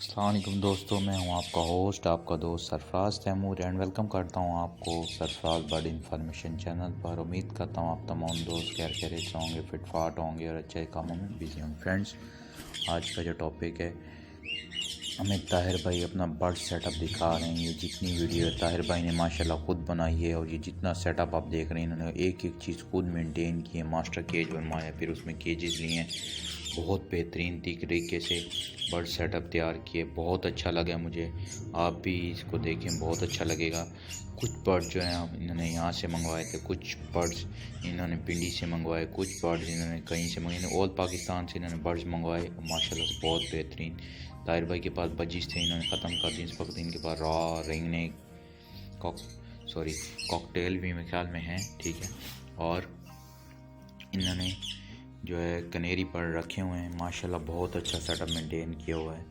अस्सलाम वालेकुम दोस्तों, मैं हूं आपका होस्ट, आपका दोस्त सरफराज तैमूर एंड वेलकम करता हूं आपको सरफराज बर्ड इन्फॉर्मेशन चैनल पर। उम्मीद करता हूं आप तमाम दोस्त खैर खैरियत से होंगे, फिटफाट होंगे और अच्छे कामों में बिजी होंगे। फ्रेंड्स, आज का जो टॉपिक है, हमें ताहिर भाई अपना बर्ड सेटअप दिखा रहे हैं। ये जितनी वीडियो है ताहिर भाई ने माशाल्लाह खुद बनाई है और ये जितना सेटअप आप देख रहे हैं इन्होंने एक एक चीज़ खुद मेंटेन की है। मास्टर केज बनवाया, फिर उसमें केजेस लिए हैं, बहुत बेहतरीन तरीके से बर्ड सेटअप तैयार किए। बहुत अच्छा लगा मुझे, आप भी इसको देखें, बहुत अच्छा लगेगा। कुछ बर्ड जो हैं इन्होंने यहाँ से मंगवाए थे, कुछ बर्ड्स इन्होंने पिंडी से मंगवाए, कुछ बर्ड्स इन्होंने कहीं से मंगवाए, ऑल पाकिस्तान से इन्होंने बर्ड्स मंगवाए माशाल्लाह से बहुत बेहतरीन। ताहिर भाई के पास बजिस थे, इन्होंने ख़त्म कर दी। इस वक्त इनके पास रॉ रेंगने कॉकटेल भी मेरे ख्याल में हैं, ठीक है। और इन्होंने जो है कनेरी पर रखे हुए हैं माशाल्लाह, बहुत अच्छा सेटअप मेंटेन किया हुआ है।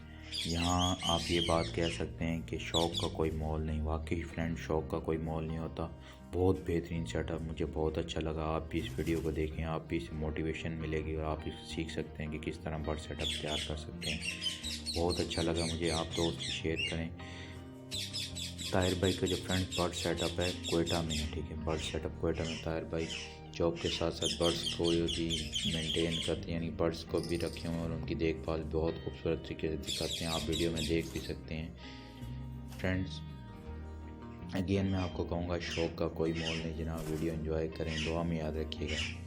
यहाँ आप ये बात कह सकते हैं कि शौक़ का कोई मोल नहीं। वाकई फ्रेंड, शौक़ का कोई मोल नहीं होता। बहुत बेहतरीन सेटअप, मुझे बहुत अच्छा लगा। आप भी इस वीडियो को देखें, आप भी इससे मोटिवेशन मिलेगी और आप इससे सीख सकते हैं कि किस तरह बर्ड सेटअप तैयार कर सकते हैं। बहुत अच्छा लगा मुझे, आप दोस्त भी शेयर करें। ताहिर भाई का जो फ्रेंड बर्ड सेटअप है कोयटा में है, ठीक है। बर्ड सेटअप कोयटा में ताहिर भाई जॉब के साथ साथ बर्ड्स को भी मेंटेन करते हैं, यानी बर्ड्स को भी रखे हुए हैं और उनकी देखभाल बहुत खूबसूरत तरीके से दिखाते हैं। आप वीडियो में देख भी सकते हैं। फ्रेंड्स, अगेन मैं आपको कहूँगा, शौक़ का कोई मोल नहीं जनाब। वीडियो एंजॉय करें, दुआ में याद रखिएगा।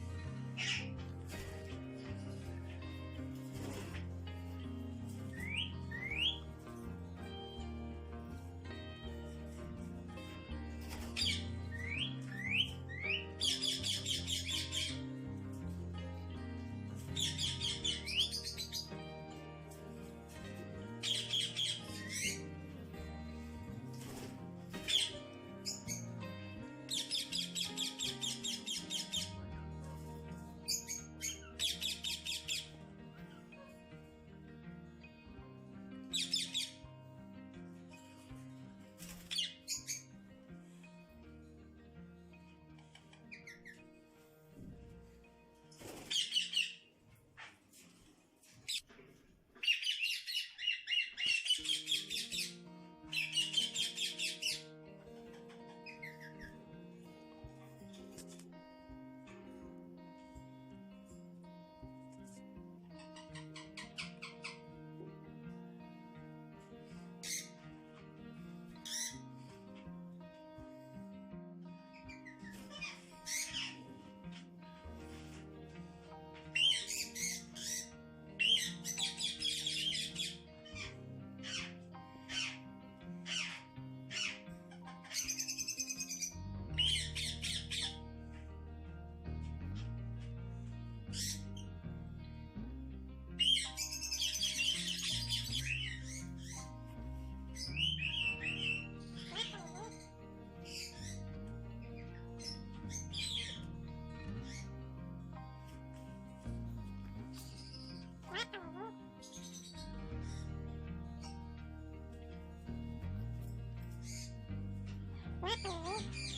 What?